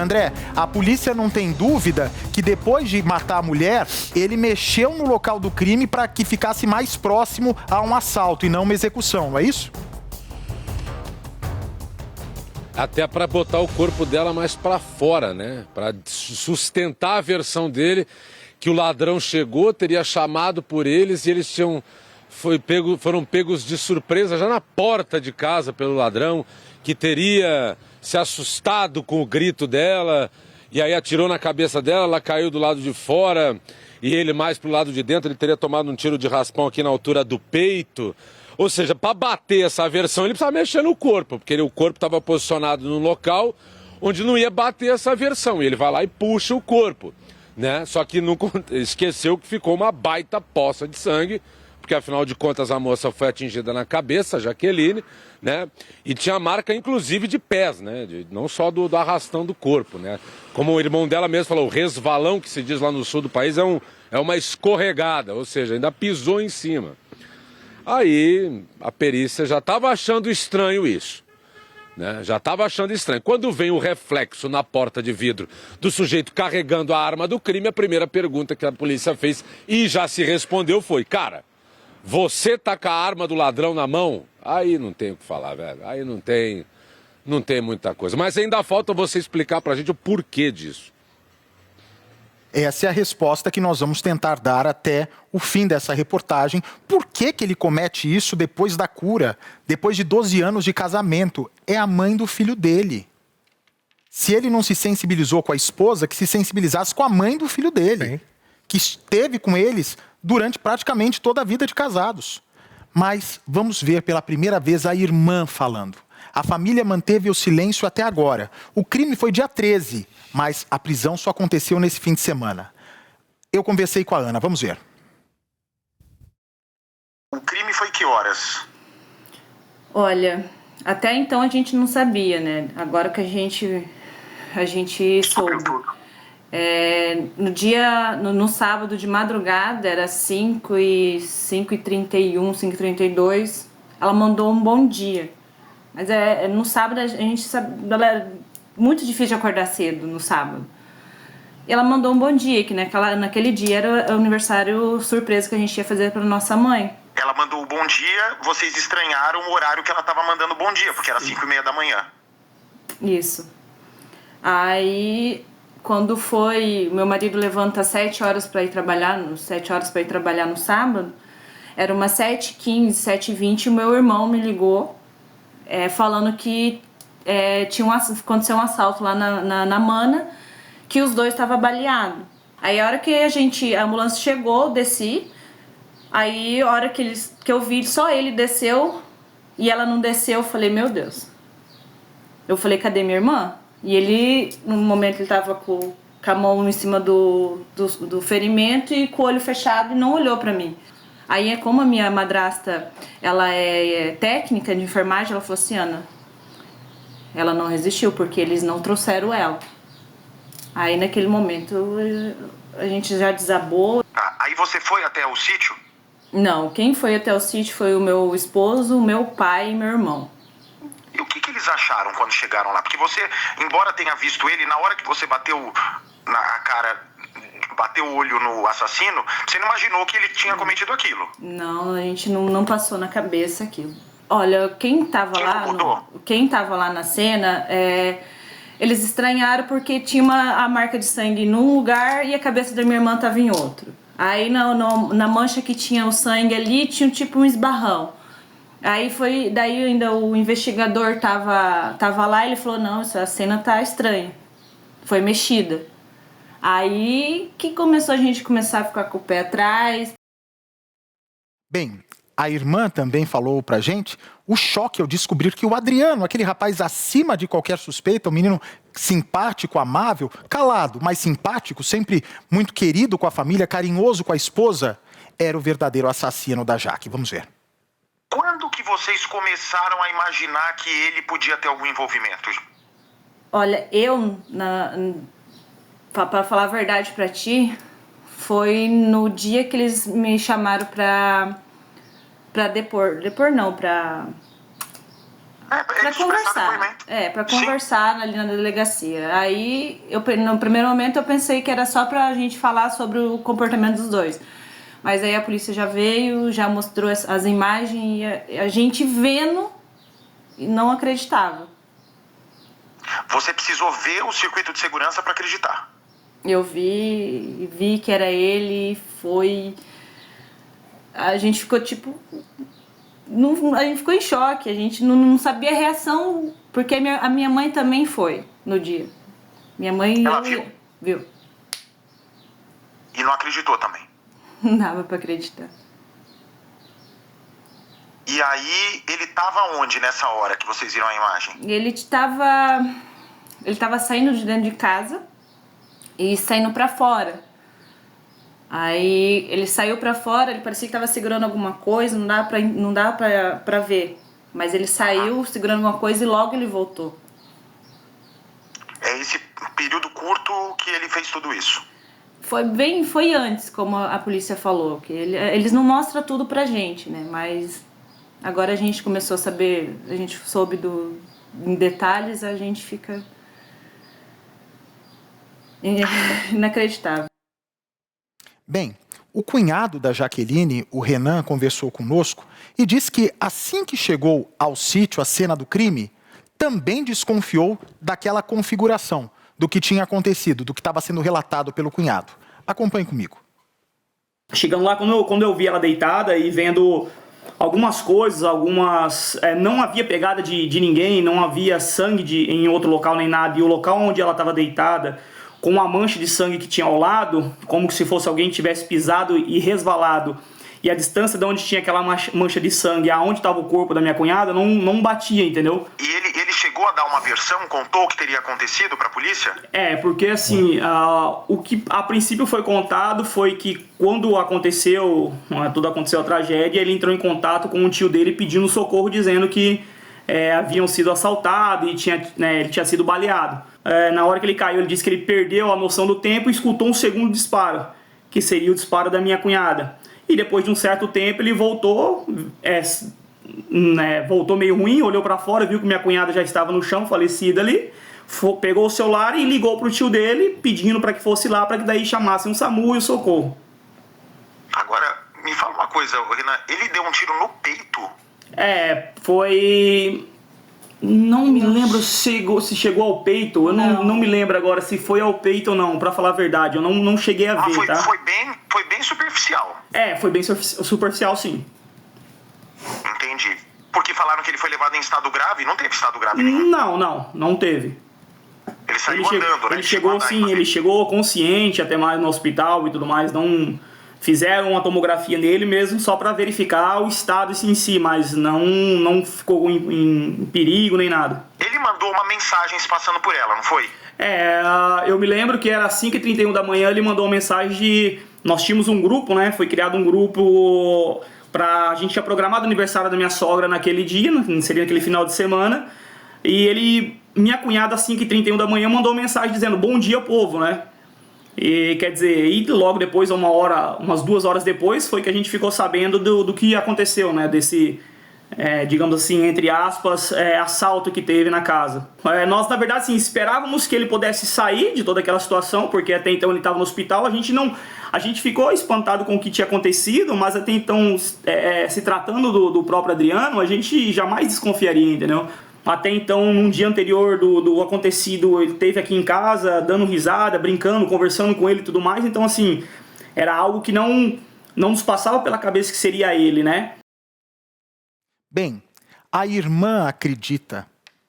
André, a polícia não tem dúvida que depois de matar a mulher, ele mexeu no local do crime para que ficasse mais próximo a um assalto e não uma execução, não é isso? Até para botar o corpo dela mais para fora, né? Para sustentar a versão dele que o ladrão chegou, teria chamado por eles e eles foram pegos de surpresa já na porta de casa pelo ladrão, que teria se assustado com o grito dela e aí atirou na cabeça dela, ela caiu do lado de fora e ele mais pro lado de dentro, ele teria tomado um tiro de raspão aqui na altura do peito. Ou seja, para bater essa versão, ele precisava mexer no corpo, porque o corpo estava posicionado num local onde não ia bater essa versão. E ele vai lá e puxa o corpo, né? Só que não esqueceu que ficou uma baita poça de sangue, porque afinal de contas a moça foi atingida na cabeça, a Jaqueline, né? E tinha marca inclusive de pés, né? Não só do arrastão do corpo, né? Como o irmão dela mesmo falou, o resvalão que se diz lá no sul do país é uma escorregada, ou seja, ainda pisou em cima. Aí a perícia já estava achando estranho isso, né? Já estava achando estranho. Quando vem o reflexo na porta de vidro do sujeito carregando a arma do crime, a primeira pergunta que a polícia fez e já se respondeu foi: cara, você tá com a arma do ladrão na mão? Aí não tem o que falar, velho. Aí não tem muita coisa. Mas ainda falta você explicar pra gente o porquê disso. Essa é a resposta que nós vamos tentar dar até o fim dessa reportagem. Por que ele comete isso depois da cura? Depois de 12 anos de casamento? É a mãe do filho dele. Se ele não se sensibilizou com a esposa, que se sensibilizasse com a mãe do filho dele. Sim. Que esteve com eles durante praticamente toda a vida de casados. Mas vamos ver pela primeira vez a irmã falando. A família manteve o silêncio até agora. O crime foi dia 13, mas a prisão só aconteceu nesse fim de semana. Eu conversei com a Ana, vamos ver. O crime foi que horas? Olha, até então a gente não sabia, né? Agora que a gente soube. No sábado de madrugada, era 5h31, 5h32, ela mandou um bom dia. Mas no sábado a gente sabe, é muito difícil de acordar cedo no sábado. E ela mandou um bom dia, que naquele dia era o aniversário surpresa que a gente ia fazer para nossa mãe. Ela mandou o bom dia, vocês estranharam o horário que ela estava mandando o bom dia, porque era 5h30 da manhã. Isso. Aí, quando foi, meu marido levanta às 7 horas para ir trabalhar, no sábado, era umas 7h15, 7h20, o meu irmão me ligou, falando que aconteceu um assalto lá na Mana, que os dois estavam baleados. Aí a hora que a ambulância chegou, desci, aí a hora que eu vi, só ele desceu e ela não desceu, eu falei, meu Deus. Eu falei, cadê minha irmã? E ele, no momento, ele tava com a mão em cima do ferimento e com o olho fechado e não olhou pra mim. Aí, como a minha madrasta, ela é técnica de enfermagem, ela falou assim, Ana, ela não resistiu porque eles não trouxeram ela. Aí, naquele momento, a gente já desabou. Aí você foi até o sítio? Não, quem foi até o sítio foi o meu esposo, o meu pai e meu irmão. E o que eles acharam quando chegaram lá? Porque você, embora tenha visto ele, na hora que você bateu o olho no assassino, você não imaginou que ele tinha cometido aquilo? Não, a gente não passou na cabeça aquilo. Olha, quem tava lá na cena, eles estranharam porque tinha a marca de sangue num lugar e a cabeça da minha irmã tava em outro. Aí na mancha que tinha o sangue ali, tinha tipo um esbarrão. Aí daí ainda o investigador tava lá e ele falou, não, essa cena tá estranha, foi mexida. Aí que a gente começar a ficar com o pé atrás. Bem, a irmã também falou pra gente o choque ao descobrir que o Adriano, aquele rapaz acima de qualquer suspeita, um menino simpático, amável, calado, mas simpático, sempre muito querido com a família, carinhoso com a esposa, era o verdadeiro assassino da Jaque. Vamos ver. Quando que vocês começaram a imaginar que ele podia ter algum envolvimento? Olha, para falar a verdade pra ti, foi no dia que eles me chamaram pra Para conversar. Para conversar ali na delegacia. Aí, no primeiro momento, eu pensei que era só pra gente falar sobre o comportamento dos dois. Mas aí a polícia já veio, já mostrou as imagens e a gente vendo e não acreditava. Você precisou ver o circuito de segurança para acreditar? Eu vi que era ele, foi... A gente ficou tipo... a gente ficou em choque, a gente não sabia a reação, porque a minha mãe também foi no dia. Minha mãe... Ela viu? Viu. E não acreditou também? Não dava pra acreditar. E aí, ele tava onde nessa hora que vocês viram a imagem? Ele tava saindo de dentro de casa e saindo pra fora. Aí ele saiu pra fora, ele parecia que tava segurando alguma coisa, não dá pra ver. Mas ele saiu segurando alguma coisa e logo ele voltou. É esse período curto que ele fez tudo isso? Foi antes, como a polícia falou, que eles não mostram tudo pra gente, né? Mas agora a gente começou a saber, a gente soube em detalhes, a gente fica inacreditável. Bem, o cunhado da Jaqueline, o Renan, conversou conosco e disse que assim que chegou ao sítio, à cena do crime, também desconfiou daquela configuração, do que tinha acontecido, do que estava sendo relatado pelo cunhado. Acompanhe comigo. Chegando lá, quando eu vi ela deitada e vendo algumas coisas, não havia pegada de ninguém, não havia sangue em outro local nem nada, e o local onde ela estava deitada, com uma mancha de sangue que tinha ao lado, como se fosse alguém que tivesse pisado e resvalado, e a distância de onde tinha aquela mancha de sangue, aonde estava o corpo da minha cunhada, não batia, entendeu? E ele chegou a dar uma versão, contou o que teria acontecido para a polícia? Porque assim, o que a princípio foi contado foi que quando tudo aconteceu a tragédia, ele entrou em contato com o tio dele pedindo socorro, dizendo que haviam sido assaltados e ele tinha sido baleado. Na hora que ele caiu, ele disse que ele perdeu a noção do tempo e escutou um segundo disparo, que seria o disparo da minha cunhada. E depois de um certo tempo ele voltou meio ruim, olhou para fora, viu que minha cunhada já estava no chão, falecida ali, pegou o celular e ligou pro tio dele, pedindo para que fosse lá, para que daí chamassem o SAMU e o socorro. Agora, me fala uma coisa, Renan, ele deu um tiro no peito? Foi... Não me lembro se chegou ao peito, eu não me lembro agora se foi ao peito ou não, pra falar a verdade, eu não cheguei a ver, tá? Foi bem superficial. Foi bem superficial, sim. Entendi. Porque falaram que ele foi levado em estado grave, não teve estado grave nenhum? Não teve. Ele saiu andando, né? Ele chegou consciente até mais no hospital e tudo mais, não... Fizeram uma tomografia nele mesmo só para verificar o estado em si, mas não ficou em perigo nem nada. Ele mandou uma mensagem se passando por ela, não foi? Eu me lembro que era 5h31 da manhã, ele mandou uma mensagem Nós tínhamos um grupo, né? Foi criado um grupo a gente tinha programado o aniversário da minha sogra naquele dia, seria naquele final de semana, e minha cunhada, às 5h31 da manhã, mandou uma mensagem dizendo bom dia, povo, né? E quer dizer, e logo depois, umas 2 horas depois, foi que a gente ficou sabendo do que aconteceu, né? Desse, digamos assim, entre aspas, assalto que teve na casa. Nós, na verdade, assim, esperávamos que ele pudesse sair de toda aquela situação, porque até então ele estava no hospital. A gente ficou espantado com o que tinha acontecido, mas até então, se tratando do próprio Adriano, a gente jamais desconfiaria, entendeu? Até então, num dia anterior do acontecido, ele esteve aqui em casa, dando risada, brincando, conversando com ele e tudo mais. Então, assim, era algo que não nos passava pela cabeça que seria ele, né? Bem, a irmã acredita,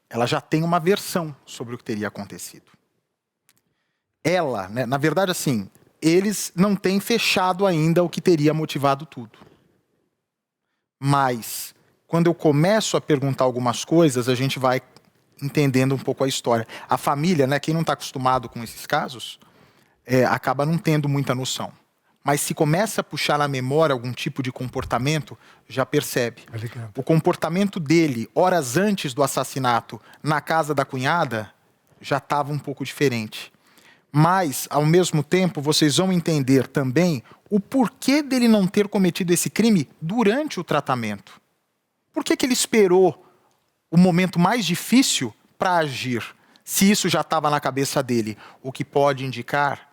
ela já tem uma versão sobre o que teria acontecido. Ela, né, na verdade, assim, eles não têm fechado ainda o que teria motivado tudo. Mas quando eu começo a perguntar algumas coisas, a gente vai entendendo um pouco a história. A família, né, quem não está acostumado com esses casos, acaba não tendo muita noção. Mas se começa a puxar na memória algum tipo de comportamento, já percebe. O comportamento dele, horas antes do assassinato, na casa da cunhada, já estava um pouco diferente. Mas, ao mesmo tempo, vocês vão entender também o porquê dele não ter cometido esse crime durante o tratamento. Por que ele esperou o momento mais difícil para agir, se isso já estava na cabeça dele, o que pode indicar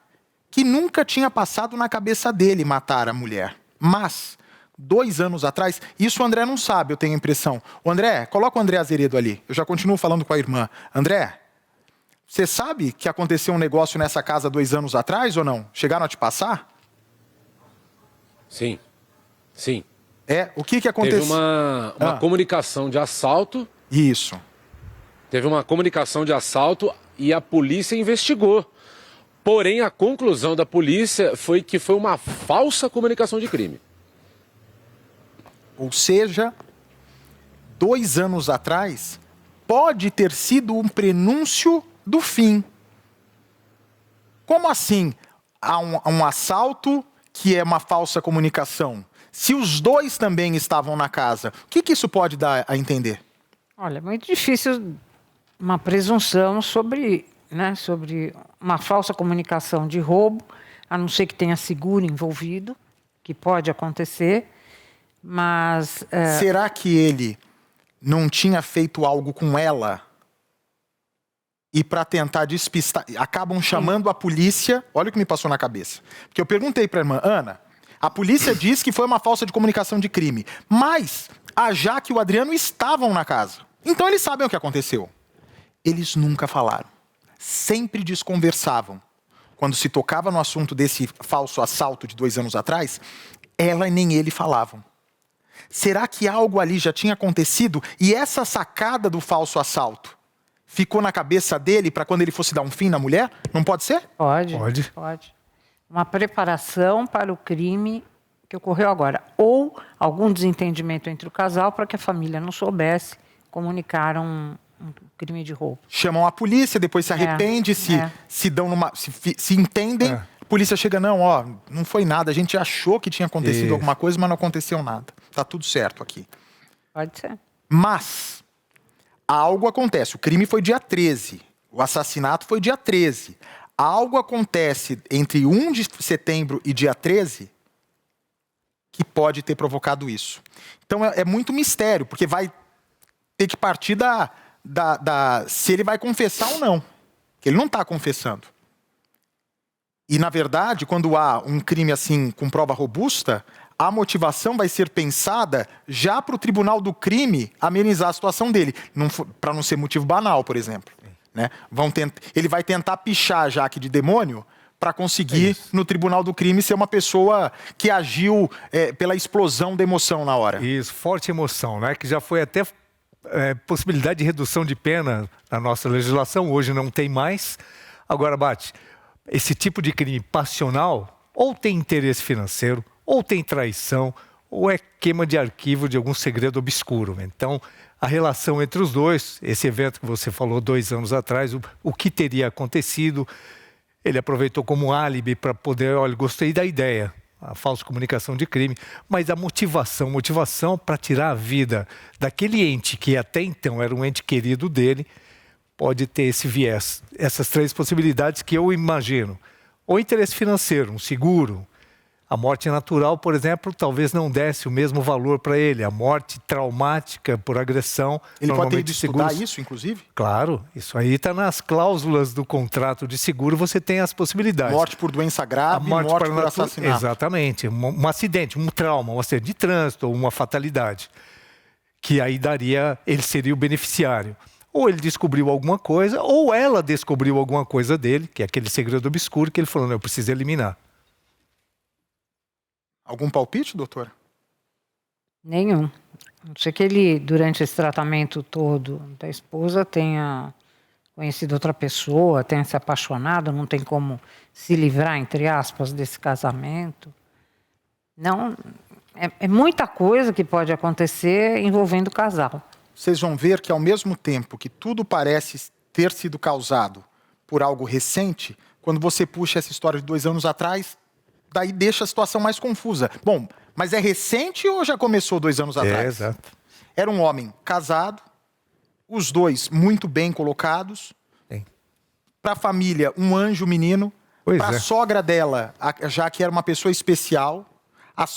que nunca tinha passado na cabeça dele matar a mulher. Mas, 2 anos atrás, isso o André não sabe, eu tenho a impressão. O André, coloca o André Azeredo ali, eu já continuo falando com a irmã. André, você sabe que aconteceu um negócio nessa casa 2 anos atrás ou não? Chegaram a te passar? Sim, sim. O que aconteceu? Teve uma comunicação de assalto. Isso. Teve uma comunicação de assalto e a polícia investigou. Porém, a conclusão da polícia foi que foi uma falsa comunicação de crime. Ou seja, 2 anos atrás, pode ter sido um prenúncio do fim. Como assim? Há um assalto que é uma falsa comunicação. Se os 2 também estavam na casa, o que isso pode dar a entender? Olha, é muito difícil uma presunção sobre uma falsa comunicação de roubo, a não ser que tenha seguro envolvido, que pode acontecer, mas... Será que ele não tinha feito algo com ela? E para tentar despistar, acabam chamando a polícia. Olha o que me passou na cabeça. Porque eu perguntei para a irmã, Ana, a polícia diz que foi uma falsa de comunicação de crime, mas a Jaque e o Adriano estavam na casa. Então eles sabem o que aconteceu. Eles nunca falaram. Sempre desconversavam. Quando se tocava no assunto desse falso assalto de 2 anos atrás, ela e nem ele falavam. Será que algo ali já tinha acontecido e essa sacada do falso assalto ficou na cabeça dele para quando ele fosse dar um fim na mulher? Não pode ser? Pode. Uma preparação para o crime que ocorreu agora. Ou algum desentendimento entre o casal para que a família não soubesse comunicar um crime de roubo. Chamam a polícia, depois se arrepende, se dão se entendem. A polícia chega, não foi nada, a gente achou que tinha acontecido alguma coisa, mas não aconteceu nada. Tá tudo certo aqui. Pode ser. Mas algo acontece. O crime foi dia 13. O assassinato foi dia 13. Algo acontece entre 1 de setembro e dia 13 que pode ter provocado isso. Então é muito mistério, porque vai ter que partir se ele vai confessar ou não. Que ele não está confessando. E, na verdade, quando há um crime assim com prova robusta, a motivação vai ser pensada já para o tribunal do crime amenizar a situação dele. Para não ser motivo banal, por exemplo. Né? Ele vai tentar pichar a Jaque de demônio para conseguir, no tribunal do crime, ser uma pessoa que agiu pela explosão da emoção na hora. Isso, forte emoção, né? Que já foi até possibilidade de redução de pena na nossa legislação, hoje não tem mais. Agora, Bate, esse tipo de crime passional ou tem interesse financeiro, ou tem traição, ou é queima de arquivo de algum segredo obscuro. Então, a relação entre os dois, esse evento que você falou 2 anos atrás, o que teria acontecido, ele aproveitou como álibi para poder, olha, gostei da ideia, a falsa comunicação de crime, mas a motivação para tirar a vida daquele ente que até então era um ente querido dele, pode ter esse viés. Essas 3 possibilidades que eu imagino. Ou interesse financeiro, um seguro. A morte natural, por exemplo, talvez não desse o mesmo valor para ele. A morte traumática por agressão... Ele pode ter de estudar isso, inclusive? Claro, isso aí está nas cláusulas do contrato de seguro, você tem as possibilidades. Morte por doença grave, morte por assassinato. Exatamente, um acidente, um trauma, um acidente de trânsito ou uma fatalidade. Que aí ele seria o beneficiário. Ou ele descobriu alguma coisa, ou ela descobriu alguma coisa dele, que é aquele segredo obscuro que ele falou, não, eu preciso eliminar. Algum palpite, doutora? Nenhum. Não sei que ele, durante esse tratamento todo da esposa, tenha conhecido outra pessoa, tenha se apaixonado, não tem como se livrar, entre aspas, desse casamento. Não, é muita coisa que pode acontecer envolvendo o casal. Vocês vão ver que, ao mesmo tempo que tudo parece ter sido causado por algo recente, quando você puxa essa história de 2 anos atrás, daí deixa a situação mais confusa. Bom, mas é recente ou já começou 2 anos atrás? Exato. Era um homem casado, os 2 muito bem colocados, para a família um anjo menino, para a sogra dela, já que era uma pessoa especial,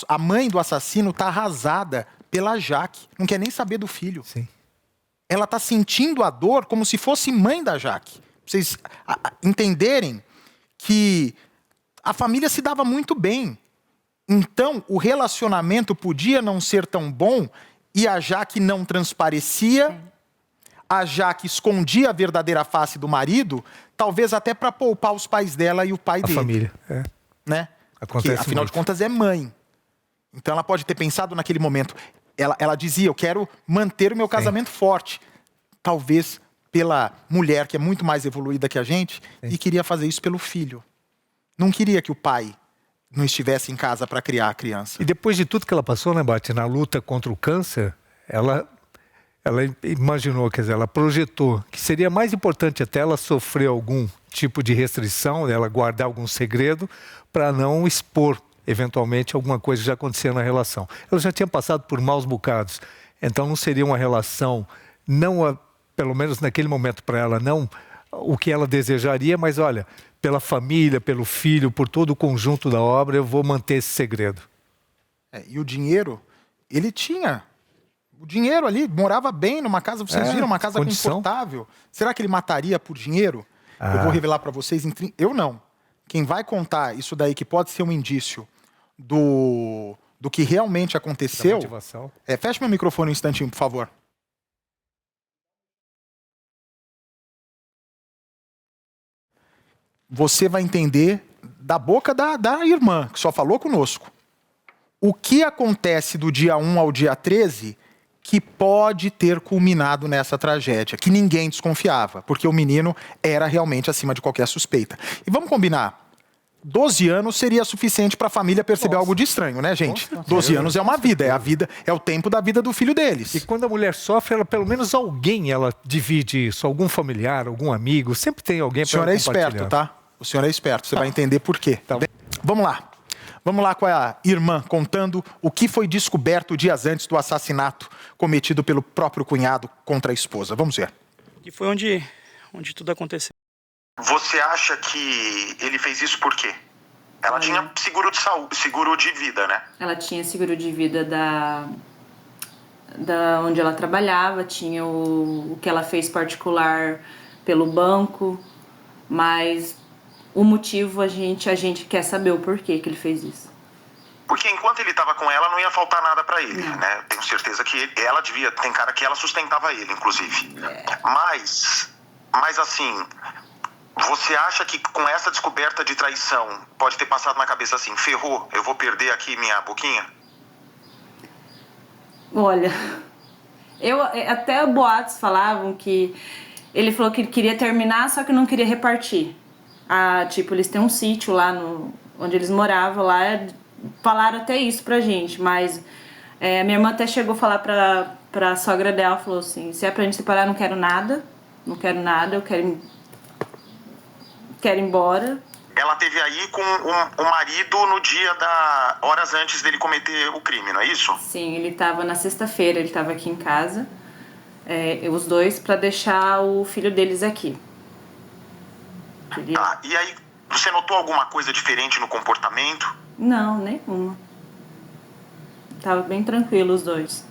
a mãe do assassino está arrasada pela Jaque, não quer nem saber do filho. Sim. ela está sentindo a dor como se fosse mãe da Jaque. Pra vocês entenderem que a família se dava muito bem. Então, o relacionamento podia não ser tão bom e a Jaque não transparecia, a Jaque escondia a verdadeira face do marido, talvez até para poupar os pais dela e o pai dele. A família, Né? Acontece Porque, afinal muito. de contas, é mãe. Então, ela pode ter pensado naquele momento. Ela dizia, eu quero manter o meu casamento forte. Talvez pela mulher, que é muito mais evoluída que a gente, e queria fazer isso pelo filho. Não queria que o pai não estivesse em casa para criar a criança. E depois de tudo que ela passou, né, Bate, na luta contra o câncer, ela imaginou, quer dizer, ela projetou que seria mais importante até ela sofrer algum tipo de restrição, ela guardar algum segredo, para não expor, eventualmente, alguma coisa que já acontecia na relação. Ela já tinha passado por maus bocados, então não seria uma relação, pelo menos naquele momento para ela, não o que ela desejaria, mas olha, pela família, pelo filho, por todo o conjunto da obra, eu vou manter esse segredo. E o dinheiro, ele tinha. O dinheiro ali, morava bem numa casa, vocês viram, uma casa condição. confortável. Será que ele mataria por dinheiro? Eu vou revelar para vocês. Eu não. Quem vai contar isso daí, que pode ser um indício do que realmente aconteceu... Motivação. Feche meu microfone um instantinho, por favor. Você vai entender da boca da irmã, que só falou conosco. O que acontece do dia 1 ao dia 13 que pode ter culminado nessa tragédia, que ninguém desconfiava, porque o menino era realmente acima de qualquer suspeita. E vamos combinar, 12 anos seria suficiente para a família perceber algo de estranho, né, gente? 12 anos é uma vida, é o tempo da vida do filho deles. E quando a mulher sofre, ela, pelo menos alguém ela divide isso, algum familiar, algum amigo, sempre tem alguém O para senhor é compartilhar. esperto, tá? O senhor é esperto, você vai entender por quê. Tá bom. Vamos lá. Vamos lá com a irmã contando o que foi descoberto dias antes do assassinato cometido pelo próprio cunhado contra a esposa. Vamos ver. E foi onde tudo aconteceu. Você acha que ele fez isso por quê? Ela tinha seguro de saúde, seguro de vida, né? Ela tinha seguro de vida da onde ela trabalhava, tinha o que ela fez particular pelo banco, mas o motivo a gente quer saber o porquê que ele fez isso. Porque enquanto ele estava com ela, não ia faltar nada para ele, né? Tenho certeza que ela devia... Tem cara que ela sustentava ele, inclusive. Mas assim... Você acha que com essa descoberta de traição pode ter passado na cabeça assim, ferrou, eu vou perder aqui minha boquinha? Olha, até boatos falavam que ele falou que queria terminar, só que não queria repartir. Tipo, eles têm um sítio lá onde eles moravam, lá falaram até isso pra gente, mas minha irmã até chegou a falar pra sogra dela, falou assim, se é pra gente separar, não quero nada, eu quero ir embora. Ela teve aí com o marido no dia horas antes dele cometer o crime, não é isso? Sim, ele tava na sexta-feira, ele tava aqui em casa, os dois, pra deixar o filho deles aqui. Tá, e aí, você notou alguma coisa diferente no comportamento? Não, nenhuma. Tava bem tranquilo os dois.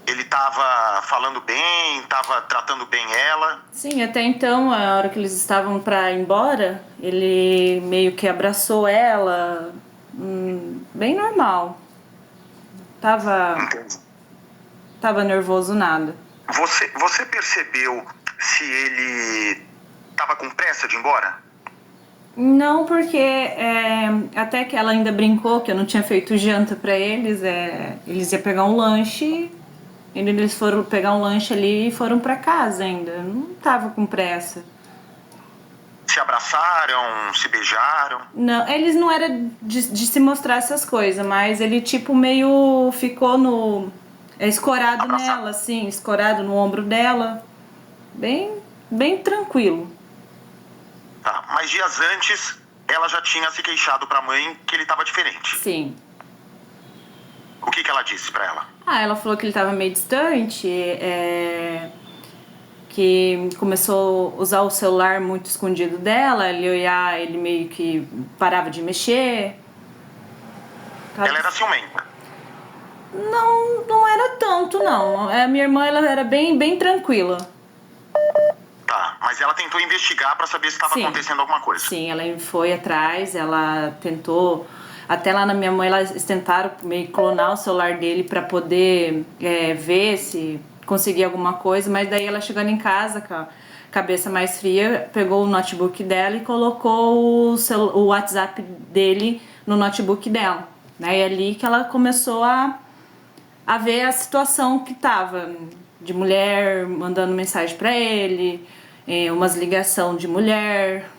Ele tava falando bem, tava tratando bem ela? Sim, até então, a hora que eles estavam pra ir embora, ele meio que abraçou ela, bem normal. Tava nervoso nada. Você percebeu se ele tava com pressa de ir embora? Não, porque até que ela ainda brincou que eu não tinha feito janta pra eles, eles iam pegar um lanche, eles foram pegar um lanche ali e foram pra casa ainda, não tava com pressa. Se abraçaram, se beijaram? Não, eles não eram de se mostrar essas coisas, mas ele tipo meio ficou escorado nela, assim, escorado no ombro dela, bem tranquilo. Tá, mas dias antes, ela já tinha se queixado pra mãe que ele tava diferente. Sim. O que ela disse pra ela? Ela falou que ele tava meio distante, que começou a usar o celular muito escondido dela, ele meio que parava de mexer. Ela era ciumenta? Não era tanto, não. A minha irmã, ela era bem tranquila. Tá, mas ela tentou investigar para saber se estava acontecendo alguma coisa. Sim, ela foi atrás, ela tentou... Até lá na minha mãe, elas tentaram meio clonar o celular dele para poder ver se conseguia alguma coisa, mas daí ela chegando em casa com a cabeça mais fria, pegou o notebook dela e colocou o WhatsApp dele no notebook dela. Né? E é ali que ela começou a ver a situação que tava, de mulher mandando mensagem para ele, umas ligação de mulher.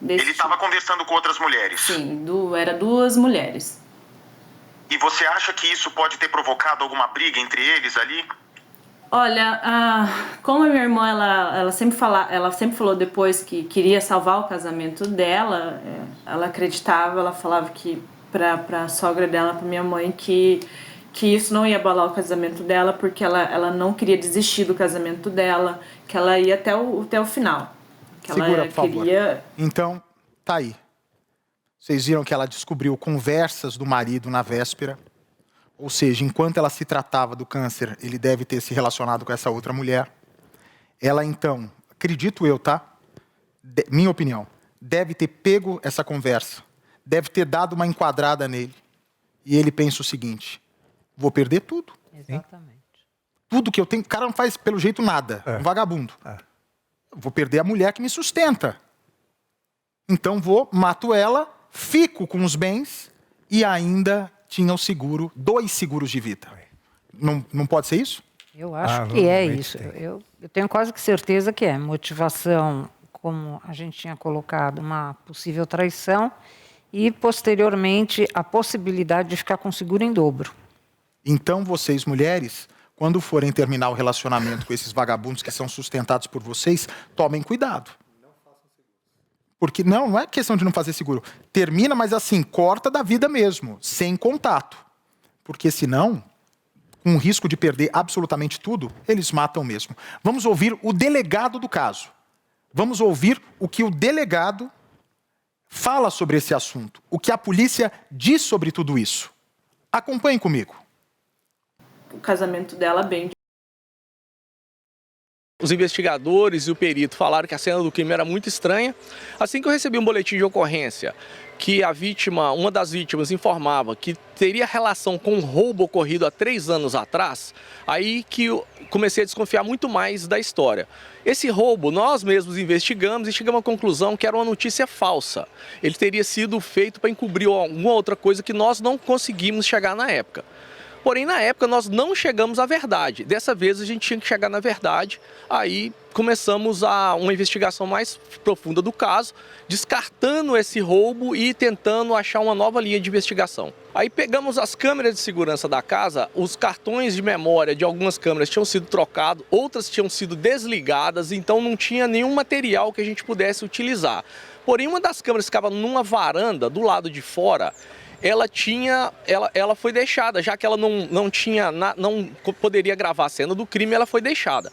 Ele estava conversando com outras mulheres? Sim, era 2 mulheres. E você acha que isso pode ter provocado alguma briga entre eles ali? Olha, como a minha irmã, ela sempre falou depois que queria salvar o casamento dela, ela acreditava, ela falava que pra sogra dela, pra minha mãe, que isso não ia abalar o casamento dela, porque ela não queria desistir do casamento dela, que ela ia até o final. Que Segura, ela por favor. Então, tá aí. Vocês viram que ela descobriu conversas do marido na véspera. Ou seja, enquanto ela se tratava do câncer, ele deve ter se relacionado com essa outra mulher. Ela, então, acredito eu, tá? Minha opinião, deve ter pego essa conversa, deve ter dado uma enquadrada nele. E ele pensa o seguinte: vou perder tudo. Exatamente. Tudo que eu tenho. O cara não faz, pelo jeito, nada. Um vagabundo. Vou perder a mulher que me sustenta. Então mato ela, fico com os bens e ainda tinha o seguro, 2 seguros de vida. Não pode ser isso? Eu acho que é isso. Eu tenho quase que certeza que é. Motivação, como a gente tinha colocado, uma possível traição e, posteriormente, a possibilidade de ficar com seguro em dobro. Então, vocês, mulheres, quando forem terminar o relacionamento com esses vagabundos que são sustentados por vocês, tomem cuidado. Porque não é questão de não fazer seguro. Termina, mas assim, corta da vida mesmo, sem contato. Porque senão, com o risco de perder absolutamente tudo, eles matam mesmo. Vamos ouvir o delegado do caso. Vamos ouvir o que o delegado fala sobre esse assunto. O que a polícia diz sobre tudo isso. Acompanhem comigo. O casamento dela bem. Os investigadores e o perito falaram que a cena do crime era muito estranha. Assim que eu recebi um boletim de ocorrência que a vítima, uma das vítimas, informava que teria relação com um roubo ocorrido há 3 anos atrás, aí que eu comecei a desconfiar muito mais da história. Esse roubo nós mesmos investigamos e chegamos à conclusão que era uma notícia falsa. Ele teria sido feito para encobrir alguma outra coisa que nós não conseguimos chegar na época. Porém, na época, nós não chegamos à verdade. Dessa vez, a gente tinha que chegar na verdade. Aí, começamos uma investigação mais profunda do caso, descartando esse roubo e tentando achar uma nova linha de investigação. Aí, pegamos as câmeras de segurança da casa, os cartões de memória de algumas câmeras tinham sido trocados, outras tinham sido desligadas, então não tinha nenhum material que a gente pudesse utilizar. Porém, uma das câmeras ficava numa varanda do lado de fora. Ela foi deixada, já que ela não poderia gravar a cena do crime, ela foi deixada.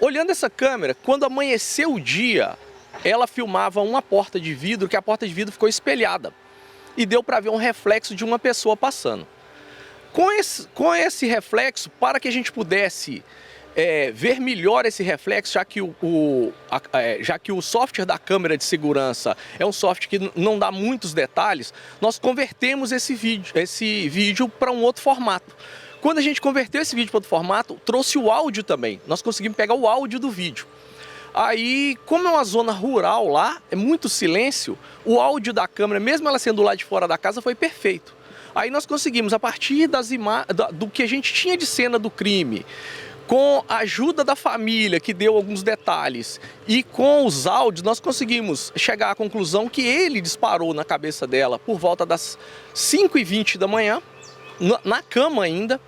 Olhando essa câmera, quando amanheceu o dia, ela filmava uma porta de vidro, que a porta de vidro ficou espelhada. E deu para ver um reflexo de uma pessoa passando. Com esse reflexo, para que a gente pudesse ver melhor esse reflexo, já que o software da câmera de segurança é um software que não dá muitos detalhes, nós convertemos esse vídeo para um outro formato. Quando a gente converteu esse vídeo para outro formato, trouxe o áudio também. Nós conseguimos pegar o áudio do vídeo. Aí, como é uma zona rural lá, é muito silêncio, o áudio da câmera, mesmo ela sendo lá de fora da casa, foi perfeito. Aí nós conseguimos, a partir do que a gente tinha de cena do crime, com a ajuda da família, que deu alguns detalhes, e com os áudios, nós conseguimos chegar à conclusão que ele disparou na cabeça dela por volta das 5h20 da manhã, na cama ainda.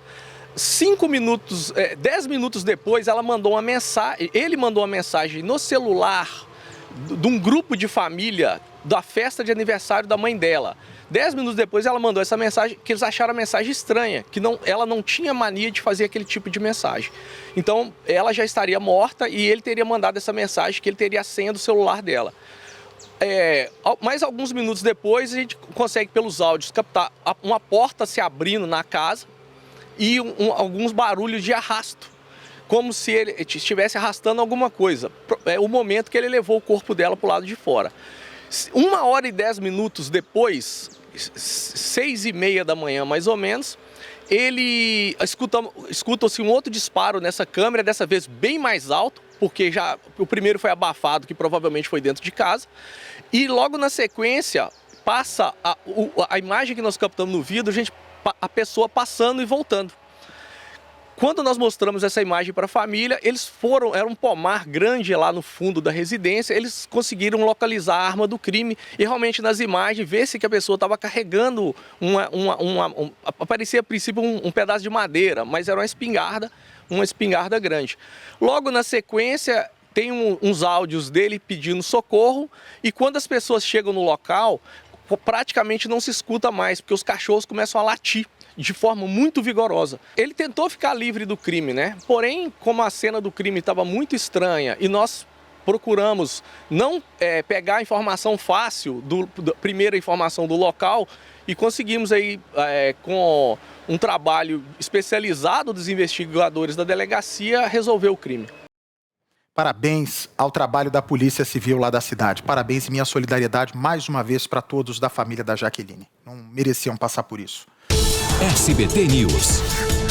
10 minutos depois, ele mandou uma mensagem no celular de um grupo de família da festa de aniversário da mãe dela. 10 minutos depois ela mandou essa mensagem, que eles acharam a mensagem estranha, que ela não tinha mania de fazer aquele tipo de mensagem. Então ela já estaria morta e ele teria mandado essa mensagem, que ele teria a senha do celular dela. Mais alguns minutos depois a gente consegue pelos áudios captar uma porta se abrindo na casa, e alguns barulhos de arrasto, como se ele estivesse arrastando alguma coisa. É o momento que ele levou o corpo dela para o lado de fora. 1h10 depois, 6h30 da manhã mais ou menos, ele escuta-se um outro disparo nessa câmera, dessa vez bem mais alto, porque já o primeiro foi abafado, que provavelmente foi dentro de casa, e logo na sequência passa a imagem que nós captamos no vídeo, a pessoa passando e voltando. Quando nós mostramos essa imagem para a família, era um pomar grande lá no fundo da residência, eles conseguiram localizar a arma do crime e realmente nas imagens vê-se que a pessoa estava carregando parecia a princípio um pedaço de madeira, mas era uma espingarda grande. Logo na sequência tem uns áudios dele pedindo socorro e quando as pessoas chegam no local, praticamente não se escuta mais, porque os cachorros começam a latir de forma muito vigorosa. Ele tentou ficar livre do crime, né? Porém, como a cena do crime estava muito estranha e nós procuramos não pegar a informação fácil, primeira informação do local, e conseguimos aí, com um trabalho especializado dos investigadores da delegacia, resolver o crime. Parabéns ao trabalho da Polícia Civil lá da cidade. Parabéns e minha solidariedade mais uma vez para todos da família da Jaqueline. Não mereciam passar por isso. SBT News,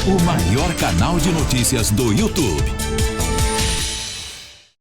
o maior canal de notícias do YouTube.